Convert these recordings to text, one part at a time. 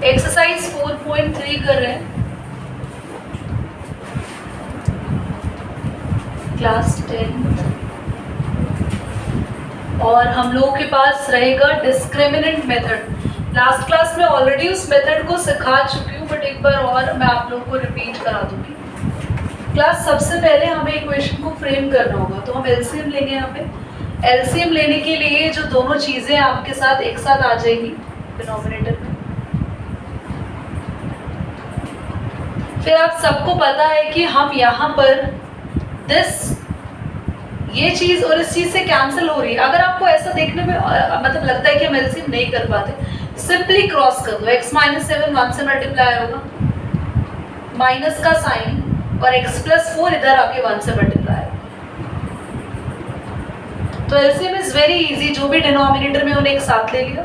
Exercise 4.3 कर रहे हैं, क्लास 10, और हम लोगों के पास रहेगा डिस्क्रिमिनेंट मेथड। लास्ट क्लास में ऑलरेडी उस मेथड को सिखा चुकी हूँ, बट एक बार और मैं आप लोगों को रिपीट करा दूंगी। क्लास सबसे पहले हमें इक्वेशन को फ्रेम करना होगा, तो हम एलसीएम लेंगे। यहाँ पे एलसीएम लेने के लिए जो दोनों चीज़ें आपके साथ एक साथ आ जाएंगी डिनोमिनेटर में। फिर आप सबको पता है कि हम यहाँ पर ये चीज़ और इस चीज़ से कैंसिल हो रही है। अगर आपको ऐसा देखने में मतलब लगता है कि हम एलसीएम नहीं कर पाते, सिंपली क्रॉस कर दो। x - 7 1 से मल्टीप्लाई होगा, माइनस का साइन, और x + 4 इधर आके 1 से मल्टीप्लाई होगा। तो एलसीएम इज वेरी इजी, जो भी डिनोमिनेटर में उन्हें एक साथ ले लिया,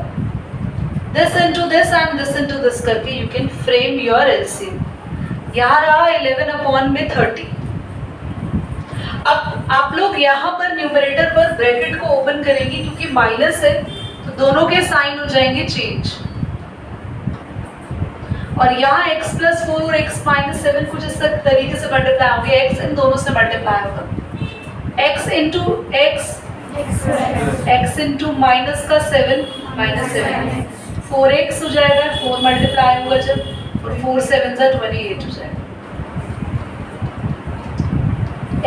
this into this and this into this करके you can frame your LCM. यहाँ रहा 11/30। अब आप लोग यहाँ पर न्यूमरेटर पर ब्रैकेट को ओपन करेंगे, क्योंकि माइनस है तो दोनों के साइन हो जाएंगे चेंज, और यहाँ x + 4 और x - 7 कुछ इस तरीके से मल्टीप्लाई होंगे। x इन दोनों से मल्टीप्लाई होगा, x into x, x into minus का 7 -7, 4x हो जाएगा, 4 मल्टीप्लाई होगा जब, और 4 × 7 = 28 हो जाएगा।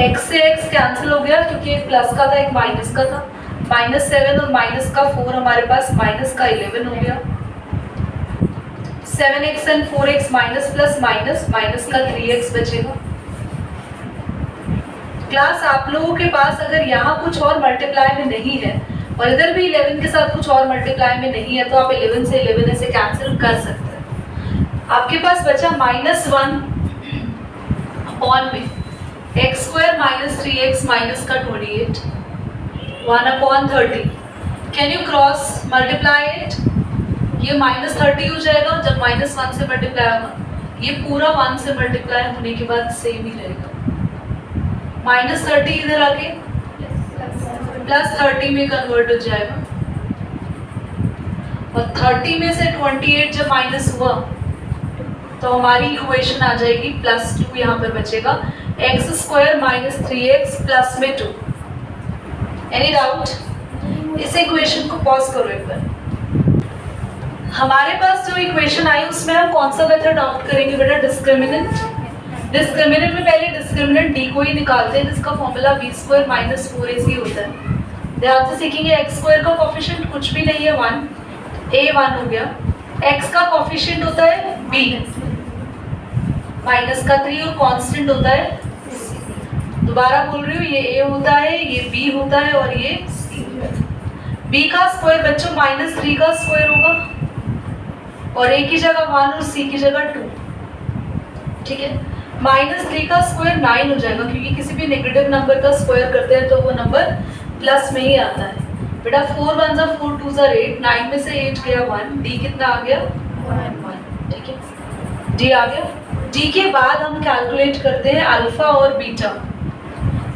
x से x कैंसिल हो गया, क्योंकि एक प्लस का था एक माइनस का था। -7 और माइनस का 4 हमारे पास माइनस का 11 हो गया। 7x and 4x minus plus minus, minus का 3x बचेगा। क्लास आप लोगों के पास अगर यहाँ कुछ और मल्टीप्लाई में नहीं है और इधर भी 11 के साथ कुछ और मल्टीप्लाई में नहीं है, तो आप 11 से 11 ऐसे कैंसिल कर सकते हैं। आपके पास बचा -1 अपॉन में x² - 3x माइनस का 28, 1/30। Can you cross multiply it? ये -30 हो जाएगा जब -1 से मल्टीप्लाई होगा, ये पूरा 1 से मल्टीप्लाई होने के बाद सेम ही रहेगा। -30 इधर आके +30 में कन्वर्ट हो जाएगा, और 30 में से 28 जब माइनस हुआ तो हमारी इक्वेशन आ जाएगी +2। यहाँ पर बचेगा x² - 3x प्लस में 2। Any doubt? इस इक्वेशन को पॉज करो एक बार। हमारे पास जो इक्वेशन आई उसमें हम कौन सा मेथड ऑप्ट करेंगे बेटा? डिस्क्रिमिनेंट। डिस्क्रिमिनेंट में पहले डिस्क्रिमिनेंट डी को ही निकालते हैं, जिसका फॉर्मूला b² - 4ac होता है। ध्यान से सीखेंगे। x² का कोफिशिएंट कुछ भी नहीं है, 1, a 1 हो गया। x का कोफिशिएंट होता है b, -3, और कांस्टेंट होता है, दोबारा बोल रही हूँ, ये a होता है, ये b होता है, और ये c होता है। b का स्क्वायर बच्चों -3 का स्क्वायर होगा, और a की जगह 1 और c की जगह 2। ठीक है, -3 का स्क्वायर 9 हो जाएगा, क्योंकि किसी भी नेगेटिव नंबर का स्क्वायर करते हैं तो वो नंबर प्लस में ही आता है। बेटा 4 × 1 = 4, 2 × 8, 9 में से 8 गया 1, d कितना आ गया? 1। ठीक है, d आ गया। d के बाद हम कैलकुलेट करते हैं अल्फा और बीटा।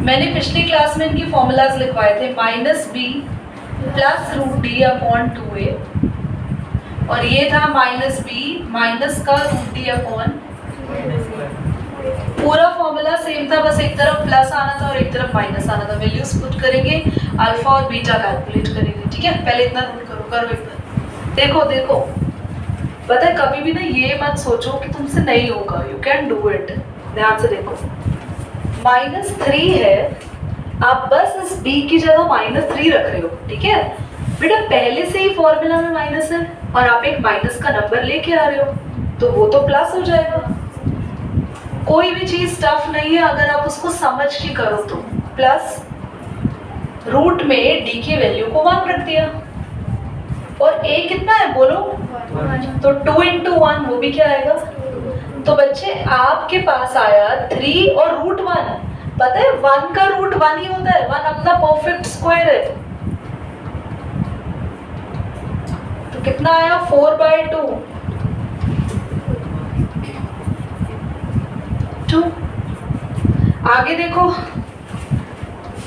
मैंने पिछली क्लास में इनकी फॉर्मूलाज लिखवाए थे, -b + √d/2a, और ये था -b माइनस का √d/, पूरा फॉर्मूला सेम था, बस एक तरफ प्लस आना था और एक तरफ माइनस आना था। वैल्यूज पुट करेंगे, अल्फा और बीटा कैलकुलेट करेंगे। ठीक है, पहले इतना नोट करो एक बार। देखो पता है, कभी भी ना ये मत सोचो कि तुमसे नहीं होगा, यू कैन डू इट। ध्यान से देखो, -3 है, आप बस इस b की जगह -3 रख रहे हो। ठीक है बेटा, पहले से ही फॉर्मूला में माइनस है और आप एक माइनस का नंबर लेके आ रहे हो, तो वो तो प्लस हो जाएगा। कोई भी चीज टफ नहीं है अगर आप उसको समझ के करो तो। प्लस रूट में d की वैल्यू को 1 रख दिया, और a कितना है बोलो? 1। तो 2 × 1 वो भी क्या आएगा? तो बच्चे आपके पास आया 3 और √1। पता है 1 का √1 ही होता है, 1 अपना परफेक्ट स्क्वायर है। तो कितना आया? 4/2। 2। आगे देखो,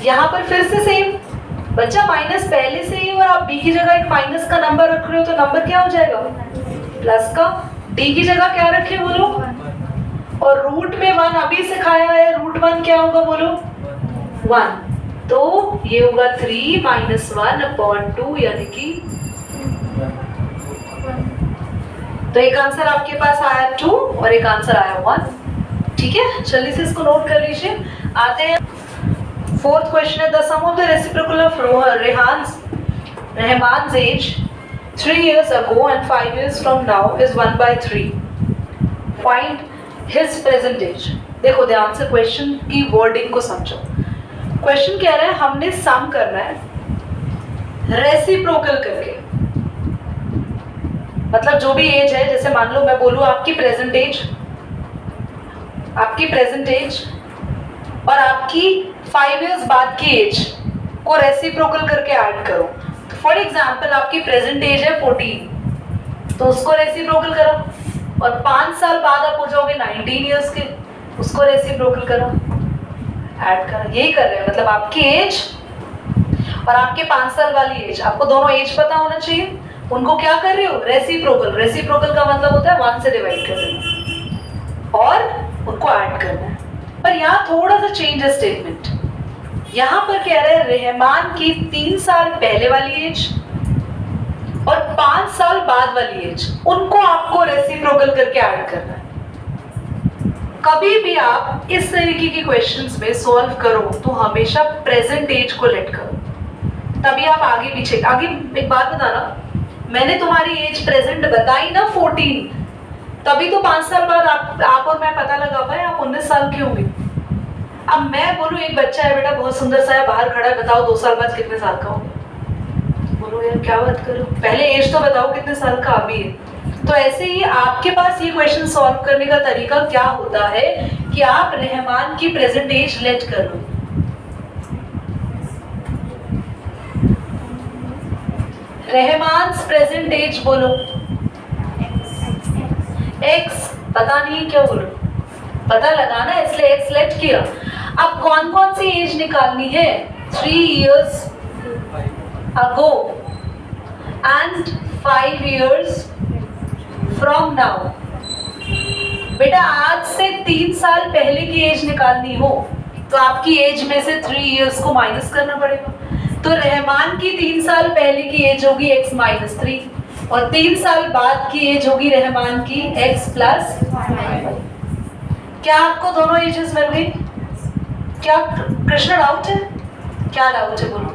यहाँ पर फिर से सेम बच्चा, माइनस पहले से ही और आप b की जगह एक माइनस का नंबर रख रहे हो, तो नंबर क्या हो जाएगा? प्लस का। डी की जगह क्या रखे बोलो, और रूट में 1 अभी सिखाया है, रूट 1 क्या होगा बोलो 1, तो ये होगा 3 माइनस 1/2 यानी कि, तो एक आंसर आपके पास आया 2 और एक आंसर आया 1। ठीक है, जल्दी से इसको नोट कर लीजिए। आते हैं फोर्थ क्वेश्चन है, the sum of the reciprocal of रहमान's age 3 years ago and 5 years from now is 1/3. Find his present age. देखो ध्यान से क्वेश्चन की वर्डिंग को समझो। क्वेश्चन कह रहा है हमने सम करना है रेसिप्रोकल करके, मतलब जो भी एज है, जैसे मान लो मैं बोलूं आपकी प्रेजेंट एज और आपकी 5 इयर्स बाद की एज को रेसिप्रोकल करके ऐड करो। फॉर एग्जाम्पल आपकी प्रेजेंट एज है 14, तो उसको रेसिप्रोकल करो, और 5 साल बाद आप हो जाओगे 19 इयर्स के, उसको रेसिप्रोकल करो, ऐड करो। यही कर रहे हैं, मतलब आपकी एज और आपके 5 साल वाली एज, आपको दोनों एज पता होना चाहिए, उनको क्या कर रहे हो रेसिप्रोकल। रेसिप्रोकल का मतलब होता है 1 से डिवाइड कर देना और उनको ऐड करना है। पर यहाँ थोड़ा सा चेंज है स्टेटमेंट, यहाँ पर कह रहे हैं रहमान की 3 साल पहले वाली एज और 5 साल बाद वाली एज, उनको आपको रेसिप्रोकल करके ऐड करना है। कभी भी आप इस तरीके के क्वेश्चंस में सॉल्व करो तो हमेशा प्रेजेंट एज को लेट करो, तभी आप आगे पीछे। आगे एक बात बताना, मैंने तुम्हारी एज प्रेजेंट बताई ना 14, तभी तो 5 साल बाद आप और मैं पता लगा पाए आप 19 साल के होंगे। अब मैं बोलूं एक बच्चा है बेटा बहुत सुंदर सा है, बाहर खड़ा है, बताओ 2 साल बाद कितने साल का होगा। बोलो यार क्या बात करो, पहले एज तो बताओ कितने साल का अभी है। तो ऐसे ही आपके पास ये क्वेश्चन सॉल्व करने का तरीका क्या होता है कि आप रहमान की प्रेजेंट एज लेट कर लो। रहमान प्रेजेंट एज बोलो x, पता नहीं क्या बोलो, पता लगाना इसलिए x लेट किया। अब कौन कौन सी एज निकालनी है, 3 years ago and 5 years from now। बेटा आज से 3 साल पहले की एज निकालनी हो तो आपकी एज में से 3 years को माइनस करना पड़ेगा। तो रहमान की 3 साल पहले की एज होगी x माइनस 3 और 3 साल बाद की एज होगी रहमान की x प्लस 5। क्या आपको दोनों एजेस मिल गई? क्या कृष्ण डाउट है? क्या डाउट है बोलो?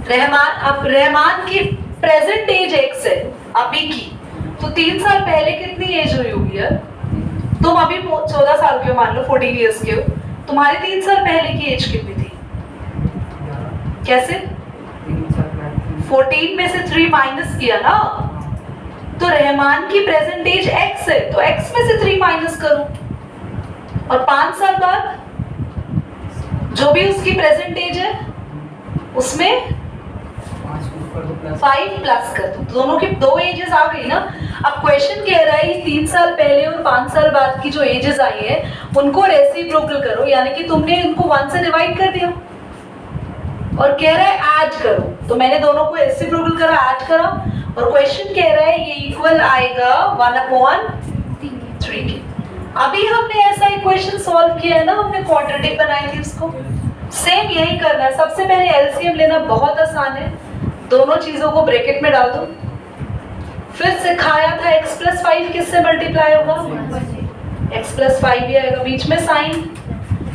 रहमान की प्रेजेंट एज x है अभी की, तो 3 साल पहले कितनी एज हुई होगी यार? तुम अभी 14 साल के हो, मान लो 14 इयर्स के हो, तुम्हारी 3 साल पहले की एज कितनी थी? कैसे? 14 में से 3 माइनस किया ना, तो रहमान की प्रेजेंट एज x है, तो x में से 3 माइनस करो, और 5 साल बाद जो भी उसकी प्रेजेंट एज है उसमें 5 प्लस कर दो। दोनों की 2 एजेस आ गई ना। अब क्वेश्चन कह रहा है 3 साल पहले और 5 साल बाद की जो एजेस आई है उनको रेसिप्रोकल करो, यानी कि तुमने उनको 1 से डिवाइड कर दिया और कह रहा है ऐड करो, तो मैंने दोनों को रेसिप्रोकल करा, ऐड करा, और क्वेश्चन कह रहा है ये इक्वल आएगा 1/3 के। अभी हमने ऐसा इक्वेशन सॉल्व किया है ना, हमने क्वाड्रेटिक बनाई थी, उसको सेम यही करना है। सबसे पहले एलसीएम लेना बहुत आसान है, दोनों चीजों को ब्रैकेट में डाल दो। फिर सिखाया था x प्लस 5 किससे मल्टीप्लाई होगा? x प्लस 5 भी आएगा, बीच में साइन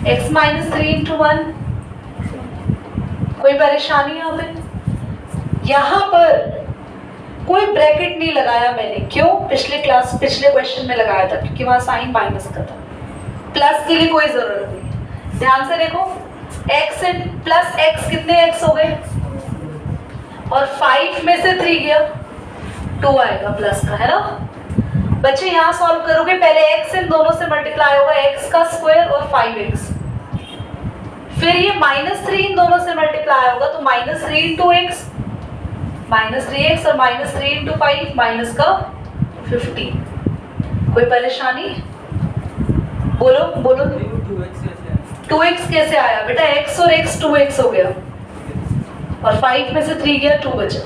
x माइनस 3 इंटू 1। कोई परेशानी यहाँ पे? यहाँ पर कोई ब्रैकेट नहीं लगाया मैंने, क्यों? पिछले क्वेश्चन में लगाया था क्योंकि वहां साइन माइनस का था, प्लस के लिए कोई जरूरत नहीं। ध्यान से देखो, x प्लस x कितने x हो गए, और 5 में से 3 गया 2 आएगा प्लस का, है ना बच्चे? यहाँ सॉल्व करोगे पहले x इन दोनों से मल्टीप्लाई होगा, x का स्क्वायर और 5x, फिर ये -3 इन दोनों से मल्टीप्लाई होगा तो -3 इंटू x, -3x और -3 इंटू 5 माइनस का 15। कोई परेशानी? बोलो बोलो। 2x कैसे आया बेटा? x और x 2x हो गया और 5 में से 3 गया 2 बचा।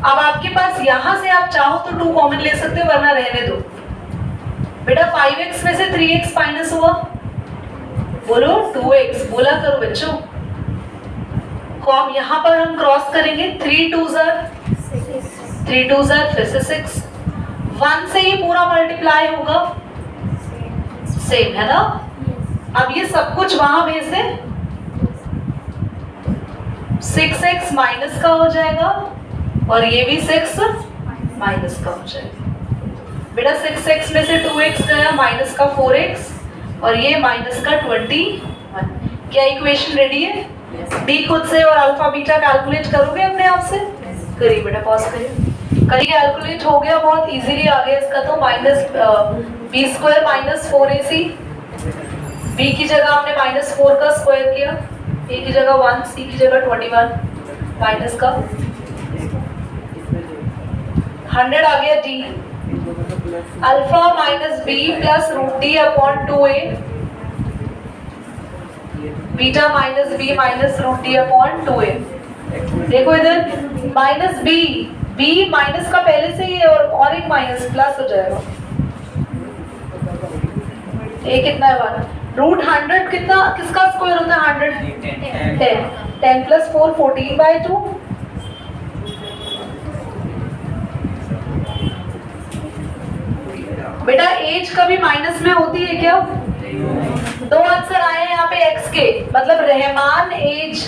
अब आपके पास यहां से आप चाहो तो 2 कॉमन ले सकते हो, वरना रहने दो। बेटा 5x में से 3x माइनस हुआ, बोलो 2x, बोला करो बच्चों। कॉम यहां पर हम क्रॉस करेंगे, 3 2s फिर से 6, 1 से ही पूरा मल्टीप्लाई होगा, सेम है ना। अब ये सब कुछ वहां भेज दे, 6x माइनस का हो जाएगा और ये भी 6 माइनस का हो जाएगा। बेटा 6x में से 2x गया, माइनस का 4x और ये माइनस का 21। क्या इक्वेशन रेडी है? डी खुद से और अल्फा बीटा कैलकुलेट करोगे अपने आप से? करिए बेटा, पॉज करिए, कैलकुलेट हो गया, बहुत इजीली आ गया इसका तो। Minus B square minus 4ac, B की जगह हमने माइनस 4 का स्क्वायर किया, ए की जगह 1, सी की जगह 21, माइनस का 100 आ गया D. Alpha minus B plus root D upon 2a, beta minus B minus root D upon 2a। देखो इधर माइनस बी, बी माइनस का पहले से ही है और एक माइनस प्लस हो जाएगा, ए कितना है 1। रूट 100 कितना, किसका स्क्वायर होता है 100? 10 प्लस 4 14/2। बेटा एज कभी माइनस में होती है क्या? 2 आंसर आए हैं यहाँ पे x के, मतलब रहमान एज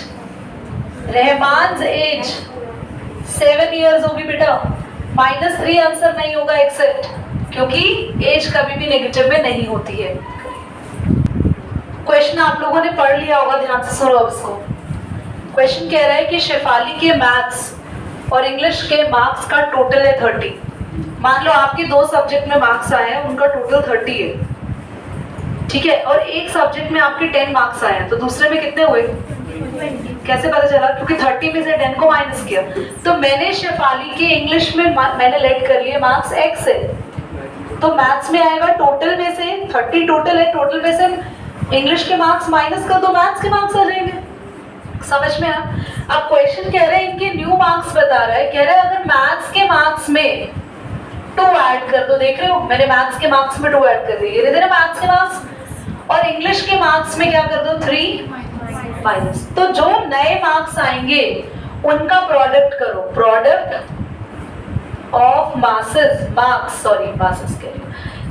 7 इयर्स होगी बेटा, -3 आंसर नहीं होगा एक्सेप्ट, क्योंकि एज कभी भी नेगेटिव में नहीं होती है। क्वेश्चन आप लोगों ने पढ़ लिया होगा, ध्यान से सुनो अब इसको। क्वेश्चन कह रहा है कि शेफाली के मैथ्स और इंग्लिश के मार्क्स का टोटल है 30। मान लो आपके 2 सब्जेक्ट में मार्क्स आए हैं, उनका टोटल 30 है, ठीक है, और एक सब्जेक्ट में आपके 10 मार्क्स आए हैं, तो दूसरे में कितने हुए? कैसे पता चला? क्योंकि 30 में से 10 को माइनस किया। तो मैंने शेफाली के इंग्लिश में मैंने लेट कर लिए मार्क्स x है, तो मैथ्स में आएगा टोटल में से 30 टोटल है, टोटल में से इंग्लिश के मार्क्स माइनस कर दो, मैथ्स के मार्क्स आ जाएंगे। समझ में आ? अब क्वेश्चन कह रहे हैं इनके न्यू मार्क्स बता रहा है, कह रहा है अगर मैथ्स के मार्क्स में 2 ऐड कर दो, देख रहे हो मैंने मैथ्स के मार्क्स में 2 ऐड कर दिए, इधर मैथ्स के मार्क्स, और इंग्लिश के मार्क्स में क्या कर दो 3 माइनस। तो जो नए मार्क्स आएंगे उनका प्रोडक्ट करो, product of masses, marks sorry masses के लिए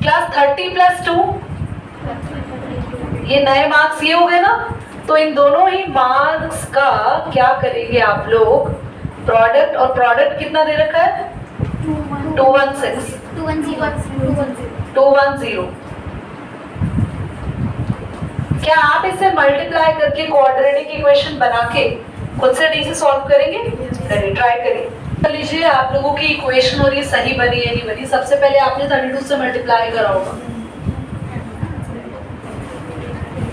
क्लास 30 प्लस 2, ये नए मार्क्स ये हो गए ना, तो इन दोनों ही मार्क्स का क्या करेंगे आप लोग? प्रोडक्ट, और प्रोडक्ट कितना दे रखा है? 210। क्या आप इसे मल्टीप्लाई करके क्वाड्रेटिक इक्वेशन बना के खुद से डी से सॉल्व करेंगे? करिए, ट्राई करिए। कर लीजिए आप लोगों की इक्वेशन और ये सही बनी है नहीं बनी। सबसे पहले आपने 32 से मल्टीप्लाई करा होगा,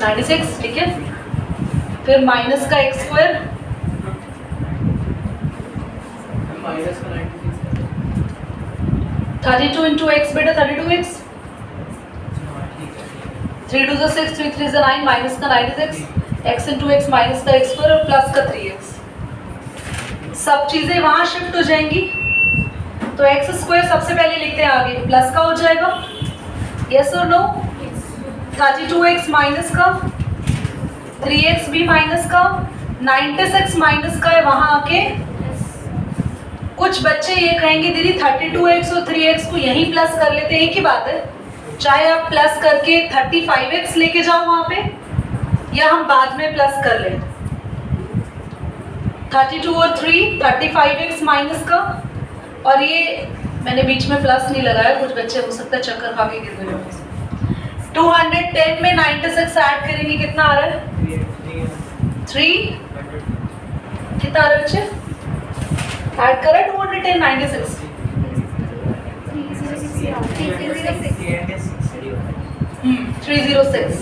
96, ठीक है, फिर माइनस का x स्क्वायर, माइनस का 32 इंटू एक्स, बेटा 32x, 3 2 6, 3 3 9, माइनस का 96, x इंटू एक्स माइनस का x स्क्वायर और प्लस का 3x। सब चीजें वहां शिफ्ट हो जाएंगी, तो x स्क्वायर सबसे पहले लिखते हैं आगे, प्लस का हो जाएगा, यस और नो? 32x माइनस का, 3x भी माइनस का, 96 माइनस का है वहां आके। कुछ बच्चे ये कहेंगे दीदी 32x और 3x को यहीं प्लस कर लेते हैं, एक ही बात है, चाहे आप प्लस करके 35x लेके जाओ वहां पे, या हम बाद में प्लस कर लें। 32 और 3 35x माइनस का, और ये मैंने बीच में प्लस नहीं लगाया, कुछ बच्चे हो सकता है चक्कर खा के गिर गए। 210 में 96 ऐड करेंगे, कितना आ रहा है? 3, कितना आ रहा है बच्चे? ऐड करा 210 96, 306।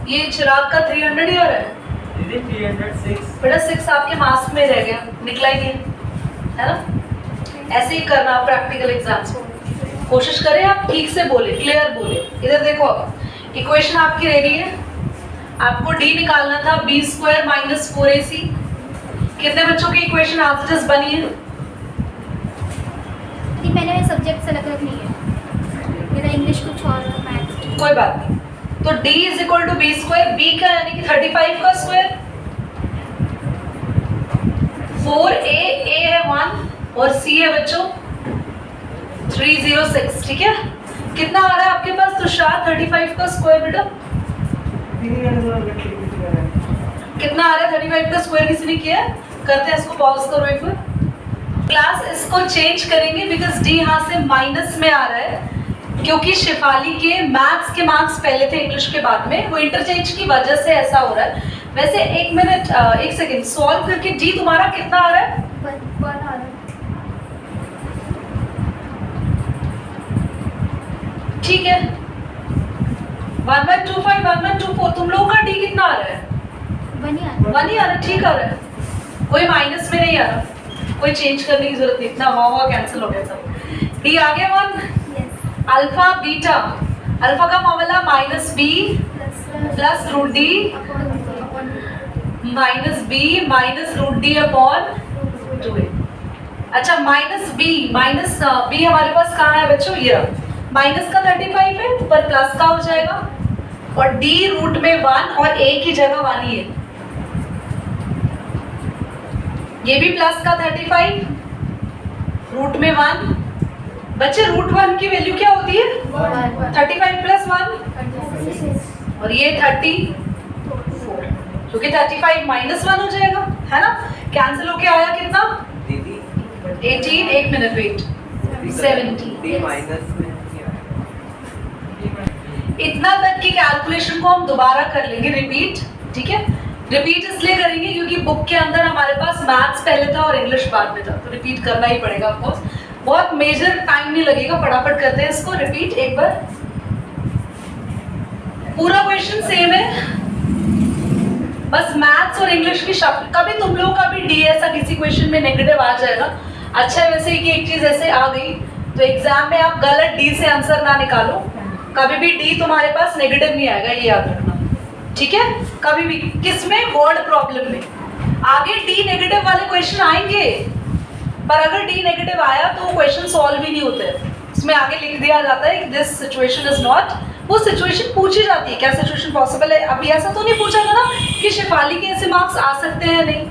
ये चिराग का 300 ही आ रहा है, 306। बेटा 6 आपके मार्क्स में रह गया, निकला ही नहीं है ना। ऐसे ही करना प्रैक्टिकल एग्जाम्स, कोशिश करें आप ठीक से बोले, क्लियर बोले। इधर देखो, अब इक्वेशन आपकी रेडी है, आपको डी निकालना था, बी स्क्वायर माइनस 4ac। कितने बच्चों की इक्वेशन आज जस्ट बनी है? नहीं, मैंने सब्जेक्ट अलग अलग नहीं है, मेरा इंग्लिश कुछ और है, मैथ्स। कोई बात नहीं। तो d is equal to B square, B का यानी कि 35 का स्क्वायर, 4a, a है 1 और c है बच्चों 306, ठीक है। कितना आ रहा है आपके पास तुषार 35 का स्क्वायर बेटा? कितना आ रहा है 35 का स्क्वायर? किसी ने किया? करते हैं इसको, पॉज करो एक बार। क्लास इसको चेंज करेंगे बिकॉज डी यहाँ से माइनस में आ रहा है, क्योंकि शिफाली के मैथ्स के मार्क्स पहले थे इंग्लिश के बाद में, वो इंटरचेंज की वजह से ऐसा हो रहा है। वैसे एक मिनट, एक सेकेंड, सॉल्व करके डी तुम्हारा कितना आ रहा है? 1 आ रहा है। ठीक है, 1125, 1124, तुम लोगों का डी कितना आ रहा है? 1 ही आ रहा 1 ही आ रहा है, ठीक आ रहा है, कोई माइनस में नहीं आ रहा, कोई चेंज करने की जरूरत नहीं, इतना हुआ कैंसिल हो गया सब। डी आ गया 1। है। यस। अल्फा बीटा, अल्फा का formula minus B plus root D minus B minus root D upon 2a। अच्छा, माइनस बी हमारे पास कहाँ है बच्चों? ये माइनस का 35 है, ऊपर प्लस का हो जाएगा, और d रूट में 1 और a की जगह 1 ही है। ये भी प्लस का 35, रूट में 1। बच्चे रूट 1 की वैल्यू क्या होती है? 35 प्लस 1, और ये 34, क्योंकि 35 माइनस 1 हो जाएगा, है ना। कैंसिल होके आया कितना? 18, एक मिनट वेट, 70। माइनस में इतना तक की कैलकुलेशन को हम दोबारा कर लेंगे, रिपीट, ठीक है। रिपीट इसलिए करेंगे क्योंकि बुक के अंदर हमारे पास मैथ्स पहले था और इंग्लिश बाद में था, तो रिपीट करना ही पड़ेगा ऑफकोर्स। बहुत मेजर टाइम नहीं लगेगा, फटाफट करते हैं इसको रिपीट एक बार। पूरा क्वेश्चन सेम है, बस मैथ्स और इंग्लिश की शब्द। कभी तुम लोगों का भी डी ऐसा किसी क्वेश्चन में नेगेटिव आ जाएगा। अच्छा है वैसे कि एक चीज ऐसे आ गई तो एग्जाम में आप गलत डी से आंसर ना निकालो, कभी भी डी तुम्हारे पास नेगेटिव नहीं आएगा, ये याद रखना, ठीक है। कभी भी किसमें? वर्ड प्रॉब्लम में। आगे डी नेगेटिव वाले क्वेश्चन आएंगे, पर अगर डी नेगेटिव आया तो क्वेश्चन सॉल्व ही नहीं होते, उसमें आगे लिख दिया जाता है कि दिस सिचुएशन इज नॉट, वो सिचुएशन पूछी जाती है, क्या सिचुएशन पॉसिबल है। अभी ऐसा तो नहीं पूछा था ना कि शिफाली के ऐसे मार्क्स आ सकते हैं, नहीं,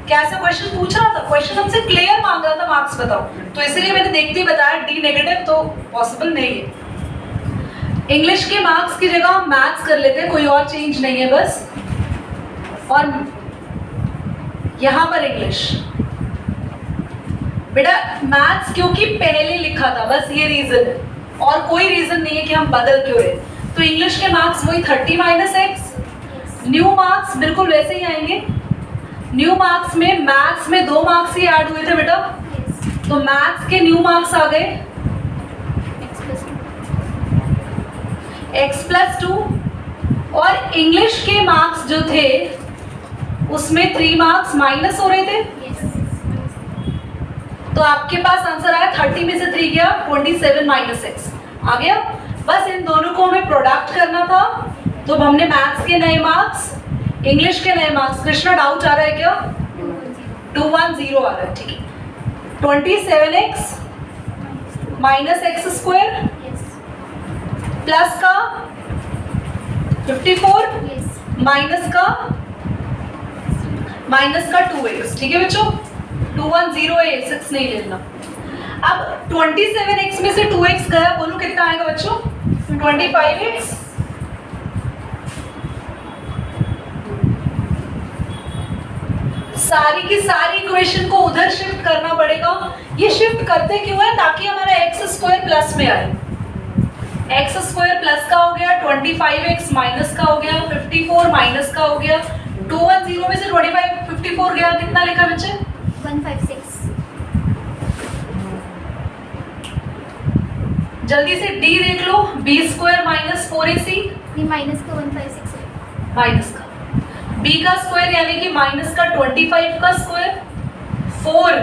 क्या ऐसा क्वेश्चन पूछ रहा था? क्वेश्चन हमसे क्लियर मांग रहा था, मार्क्स बताओ, तो इसलिए मैंने देखते ही बताया डी नेगेटिव तो पॉसिबल नहीं है। इंग्लिश के मार्क्स की जगह हम मैथ्स कर लेते हैं, कोई और चेंज नहीं है बस, और यहां पर इंग्लिश। बेटा मैथ्स क्योंकि पहले लिखा था, बस ये रीजन है, और कोई रीजन नहीं है कि हम बदल क्यों रहे। तो इंग्लिश के मार्क्स वही 30 माइनस एक्स, न्यू मार्क्स बिल्कुल वैसे ही आएंगे। न्यू मार्क्स में मैथ्स में 2 मार्क्स ही ऐड हुए थे बेटा, तो मैथ्स के न्यू मार्क्स आ गए x+2, और इंग्लिश के मार्क्स जो थे उसमें 3 मार्क्स माइनस हो रहे थे, तो आपके पास आंसर आया 30 में से 3 गया 27 माइनस एक्स आ गया। बस इन दोनों को हमें प्रोडक्ट करना था, तो हमने मैथ्स के नए मार्क्स, इंग्लिश के नए मार्क्स। कृष्णा डाउट आ रहा है क्या? 210 आ रहा है, ठीक है। 27x minus x square plus का 54 माइनस का 2x, ठीक है बच्चों। 210 है, 6 नहीं लेना। अब 27x में से 2x गया, बोलो कितना आएगा बच्चों? 25x। सारी की सारी इक्वेशन को उधर शिफ्ट करना पड़ेगा। ये शिफ्ट करते क्यों है? ताकि हमारा एक्स स्क्वायर प्लस में आए। एक्स स्क्वायर प्लस का हो गया, 25x माइनस का हो गया, 54 माइनस का हो गया। 210 में से 25 54 गया, कितना लिखा बच्चे? 156। जल्दी से डी देख लो, बी स्क्वायर माइनस 4ac, नहीं माइनस का 156 है। माइनस का बी का स्क्वायर यानी कि माइनस का 25 का स्क्वायर 4।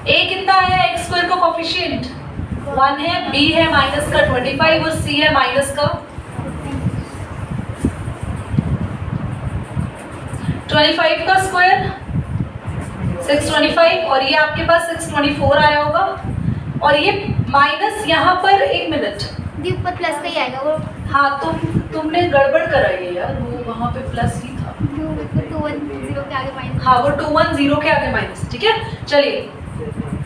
ए कितना है? एक्स स्क्वायर का कोफिशिएंट 1 है, बी है माइनस का 25 और सी है माइनस का 25 का स्क्वायर 625, और ये आपके पास 624 आया होगा। और ये माइनस यहाँ पर, एक मिनट, दी ऊपर प्लस का ही आएगा वो। हाँ तुमने गड़बड़ कराई है यार, वो वहाँ पे प्लस ही था। 210 के आगे माइनस। हाँ वो 210 के आगे माइनस, ठीक है। चलिए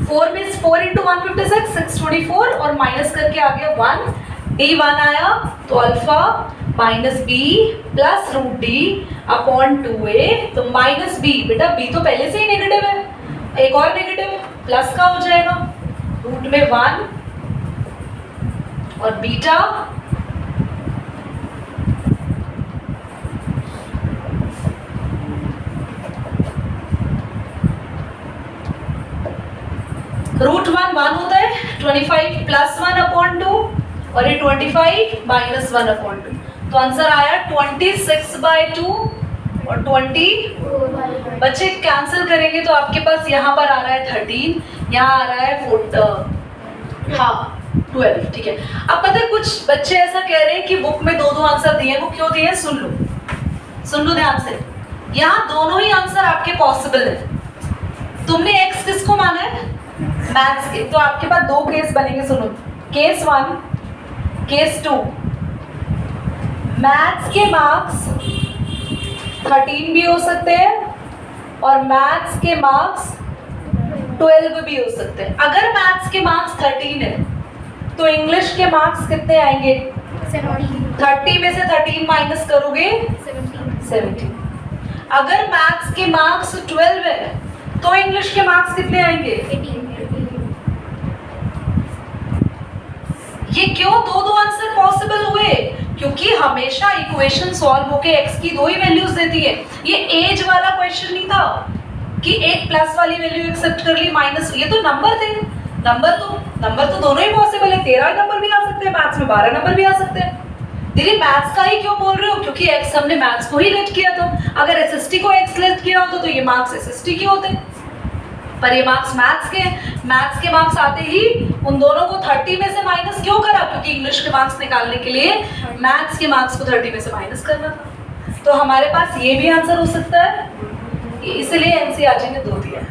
4 में 4 इंटू 156 624 और माइनस करके आ गया 1, D1 आया तो alpha minus B plus root D upon 2a, तो माइनस बी, बेटा बी तो पहले से ही नेगेटिव है, एक और नेगेटिव प्लस का हो जाएगा, रूट में 1 और बीटा रूट 1 होता है, 25 प्लस 1 अपॉन 2 और ये 25 माइनस 1 अपॉन 2, तो आंसर आया 26/2 और 20। बच्चे कैंसिल करेंगे तो आपके पास यहाँ पर आ रहा है 13, यहाँ आ रहा है 12, ठीक है। अब पता है कुछ बच्चे ऐसा कह रहे हैं कि बुक में 2 आंसर दिए, वो क्यों दिए, सुन लो ध्यान से। यहाँ दोनों ही आंसर आपके पॉसिबल है। तुमने x किसको माना है, मैथ्स के, तो आपके पास 2 केस बनेंगे, सुनो। केस 1, केस 2, मैथ्स के मार्क्स 13 भी हो सकते हैं और मैथ्स के मार्क्स 12 भी हो सकते हैं। अगर मैथ्स के मार्क्स 13 है तो इंग्लिश के मार्क्स कितने आएंगे, 30 में से 13 माइनस करोगे 17। अगर मैथ्स के मार्क्स 12 है तो इंग्लिश के मार्क्स कितने आएंगे, 18। ये क्यों 2 आंसर पॉसिबल हुए, क्योंकि हमेशा इक्वेशन सॉल्व होके x की 2 ही वैल्यूज देती है। ये एज वाला क्वेश्चन नहीं था कि एक प्लस वाली वैल्यू एक्सेप्ट कर ली, माइनस, ये तो नंबर थे। नंबर तो दोनों ही पॉसिबल है, 13 नंबर भी आ सकते हैं मैथ्स में, 12 नंबर भी आ सकते हैं। दीदी मैथ्स का ही क्यों बोल रहे हो, क्योंकि x हमने मैथ्स को ही लेट किया था, अगर एसएसटी को x लेट किया होता तो ये मार्क्स एसएसटी के होते, पर ये मार्क्स मैथ्स के, मैथ्स के मार्क्स आते ही उन दोनों को 30 में से माइनस क्यों करा, क्योंकि इंग्लिश के मार्क्स निकालने के लिए मैथ्स के मार्क्स को 30 में से माइनस करना था। तो हमारे पास ये भी आंसर हो सकता है, इसलिए एनसीईआरटी ने 2 दिया है।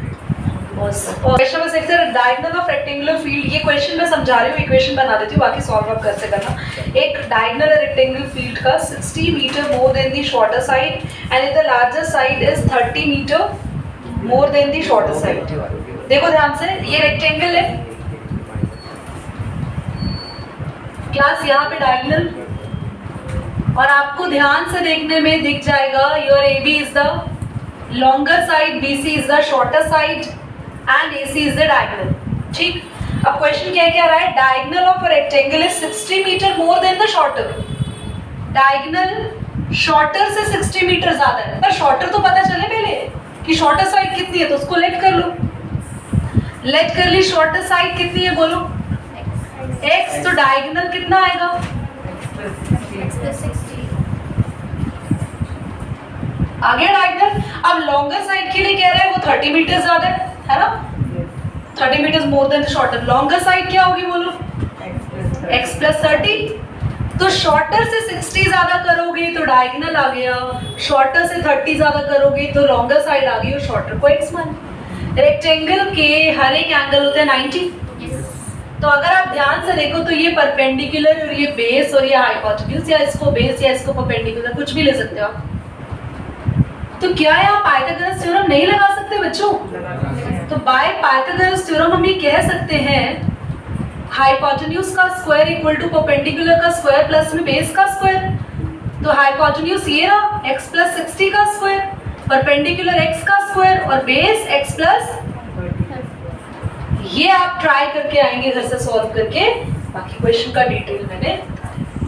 क्वेश्चन नंबर 6 है डायगोनल ऑफ रेक्टेंगुलर फील्ड। ये क्वेश्चन मैं समझा रही हूँ, इक्वेशन बना देती हूँ, बाकी सॉल्व अप कर से करना। एक डायगोनल रेक्टेंगुलर फील्ड का 60 metre more than the shorter side and if the larger side is 30 metre more than the shorter side. देखो ध्यान से, ये रेक्टेंगल है क्लास, यहाँ पे डायगोनल, और आपको ध्यान से देखने में दिख जाएगा your AB is the longer side, BC is the shorter side and AC is the diagonal, ठीक। अब क्वेश्चन क्या कह रहा है, diagonal of a rectangle is 60 metre more than the shorter. Diagonal shorter से 60 मीटर ज्यादा है, पर शॉर्टर तो पता चले पहले कि शॉर्टर साइड कितनी है, तो उसको लेट कर लो, लेट कर ली। शॉर्टर साइड कितनी है बोलो, x, तो डायगोनल कितना आएगा, आ गया डायगोनल। अब लॉन्गर साइड के लिए कह रहा है वो 30 मीटर ज्यादा है ना, 30 metre more than shorter. Longer side क्या होगी बोलो, x प्लस 30, तो शॉर्टर से 60 ज्यादा करोगे तो डायगोनल आ गया, शॉर्टर से 30 ज्यादा करोगे तो लॉन्गर साइड आ गई और शॉर्टर को x मान। रेक्टेंगल के हर एक एंगल होते हैं 90, तो अगर आप ध्यान से देखो तो ये परपेंडिकुलर और ये बेस और ये हाइपोटेन्यूज, या इसको बेस या इसको परपेंडिकुलर कुछ भी ले सकते हो आप। तो क्या है, आप पाइथागोरस थ्योरम नहीं लगा सकते बच्चों, तो बाय पाइथागोरस थ्योरम हम ये कह सकते हैं हाइपोटेन्यूज का स्क्वायर इक्वल टू परपेंडिकुलर का स्क्वायर प्लस में बेस का स्क्वायर। तो हाइपोटेन्यूज ये रहा x प्लस 60 का स्क्वायर, परपेंडिकुलर x का स्क्वायर और बेस x प्लस, ये आप ट्राई करके आएंगे घर से सॉल्व करके, बाकी क्वेश्चन का डिटेल मैंने